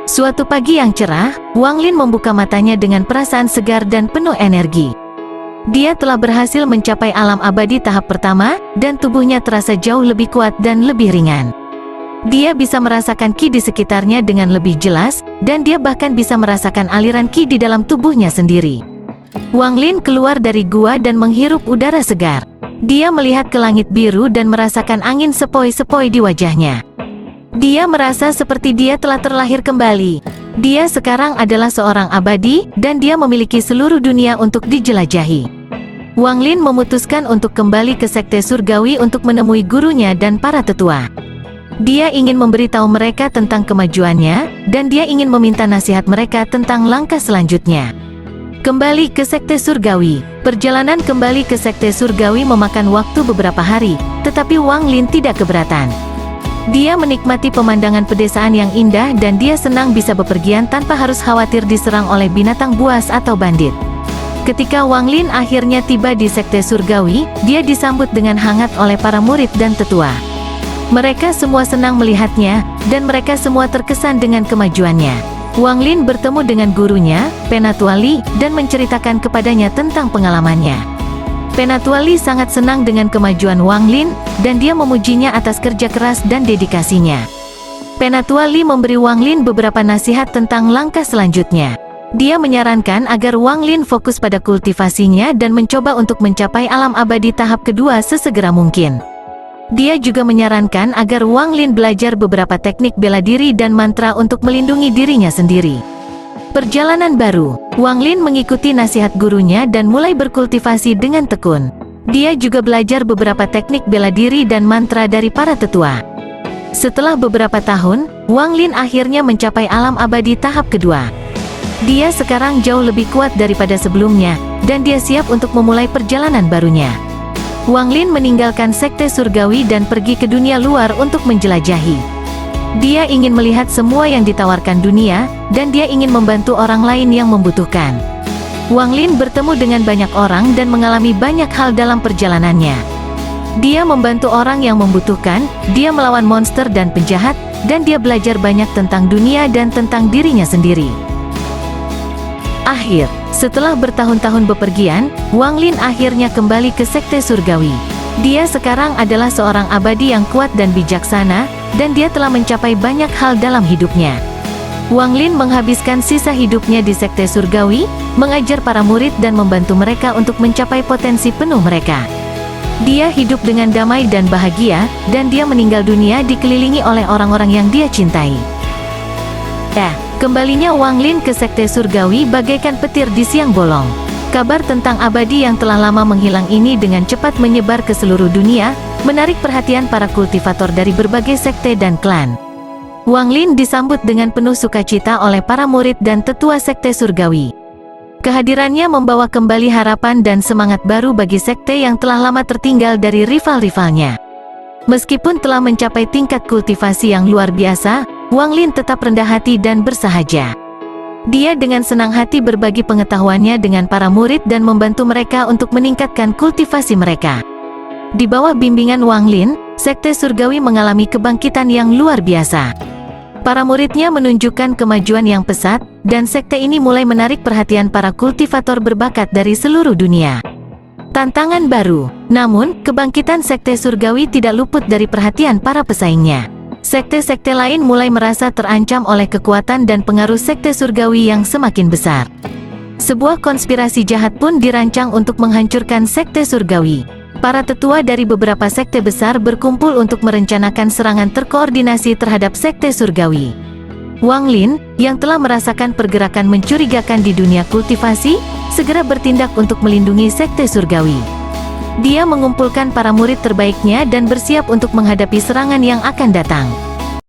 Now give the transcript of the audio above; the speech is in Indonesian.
Suatu pagi yang cerah, Wang Lin membuka matanya dengan perasaan segar dan penuh energi. Dia telah berhasil mencapai alam abadi tahap pertama, dan tubuhnya terasa jauh lebih kuat dan lebih ringan. Dia bisa merasakan ki di sekitarnya dengan lebih jelas, dan dia bahkan bisa merasakan aliran ki di dalam tubuhnya sendiri. Wang Lin keluar dari gua dan menghirup udara segar. Dia melihat ke langit biru dan merasakan angin sepoi-sepoi di wajahnya. Dia merasa seperti dia telah terlahir kembali. Dia sekarang adalah seorang abadi, dan dia memiliki seluruh dunia untuk dijelajahi. Wang Lin memutuskan untuk kembali ke Sekte Surgawi untuk menemui gurunya dan para tetua. Dia ingin memberitahu mereka tentang kemajuannya, dan dia ingin meminta nasihat mereka tentang langkah selanjutnya. Kembali ke Sekte Surgawi. Perjalanan kembali ke Sekte Surgawi memakan waktu beberapa hari, tetapi Wang Lin tidak keberatan. Dia menikmati pemandangan pedesaan yang indah dan dia senang bisa bepergian tanpa harus khawatir diserang oleh binatang buas atau bandit. Ketika Wang Lin akhirnya tiba di Sekte Surgawi, dia disambut dengan hangat oleh para murid dan tetua. Mereka semua senang melihatnya, dan mereka semua terkesan dengan kemajuannya. Wang Lin bertemu dengan gurunya, Penatua Li, dan menceritakan kepadanya tentang pengalamannya. Penatua Li sangat senang dengan kemajuan Wang Lin, dan dia memujinya atas kerja keras dan dedikasinya. Penatua Li memberi Wang Lin beberapa nasihat tentang langkah selanjutnya. Dia menyarankan agar Wang Lin fokus pada kultivasinya dan mencoba untuk mencapai alam abadi tahap kedua sesegera mungkin. Dia juga menyarankan agar Wang Lin belajar beberapa teknik bela diri dan mantra untuk melindungi dirinya sendiri. Perjalanan baru. Wang Lin mengikuti nasihat gurunya dan mulai berkultivasi dengan tekun. Dia juga belajar beberapa teknik bela diri dan mantra dari para tetua. Setelah beberapa tahun, Wang Lin akhirnya mencapai alam abadi tahap kedua. Dia sekarang jauh lebih kuat daripada sebelumnya, dan dia siap untuk memulai perjalanan barunya. Wang Lin meninggalkan Sekte Surgawi dan pergi ke dunia luar untuk menjelajahi. Dia ingin melihat semua yang ditawarkan dunia, dan dia ingin membantu orang lain yang membutuhkan. Wang Lin bertemu dengan banyak orang dan mengalami banyak hal dalam perjalanannya. Dia membantu orang yang membutuhkan, dia melawan monster dan penjahat, dan dia belajar banyak tentang dunia dan tentang dirinya sendiri. Akhir, setelah bertahun-tahun bepergian, Wang Lin akhirnya kembali ke Sekte Surgawi. Dia sekarang adalah seorang abadi yang kuat dan bijaksana, dan dia telah mencapai banyak hal dalam hidupnya. Wang Lin menghabiskan sisa hidupnya di Sekte Surgawi, mengajar para murid dan membantu mereka untuk mencapai potensi penuh mereka. Dia hidup dengan damai dan bahagia, dan dia meninggal dunia dikelilingi oleh orang-orang yang dia cintai. Kembalinya Wang Lin ke Sekte Surgawi bagaikan petir di siang bolong. Kabar tentang abadi yang telah lama menghilang ini dengan cepat menyebar ke seluruh dunia, menarik perhatian para kultivator dari berbagai sekte dan klan. Wang Lin disambut dengan penuh sukacita oleh para murid dan tetua Sekte Surgawi. Kehadirannya membawa kembali harapan dan semangat baru bagi sekte yang telah lama tertinggal dari rival-rivalnya. Meskipun telah mencapai tingkat kultivasi yang luar biasa, Wang Lin tetap rendah hati dan bersahaja. Dia dengan senang hati berbagi pengetahuannya dengan para murid dan membantu mereka untuk meningkatkan kultivasi mereka. Di bawah bimbingan Wang Lin, Sekte Surgawi mengalami kebangkitan yang luar biasa. Para muridnya menunjukkan kemajuan yang pesat, dan sekte ini mulai menarik perhatian para kultivator berbakat dari seluruh dunia. Tantangan baru. Namun, kebangkitan Sekte Surgawi tidak luput dari perhatian para pesaingnya. Sekte-sekte lain mulai merasa terancam oleh kekuatan dan pengaruh Sekte Surgawi yang semakin besar. Sebuah konspirasi jahat pun dirancang untuk menghancurkan Sekte Surgawi. Para tetua dari beberapa sekte besar berkumpul untuk merencanakan serangan terkoordinasi terhadap Sekte Surgawi. Wang Lin, yang telah merasakan pergerakan mencurigakan di dunia kultivasi, segera bertindak untuk melindungi Sekte Surgawi. Dia mengumpulkan para murid terbaiknya dan bersiap untuk menghadapi serangan yang akan datang.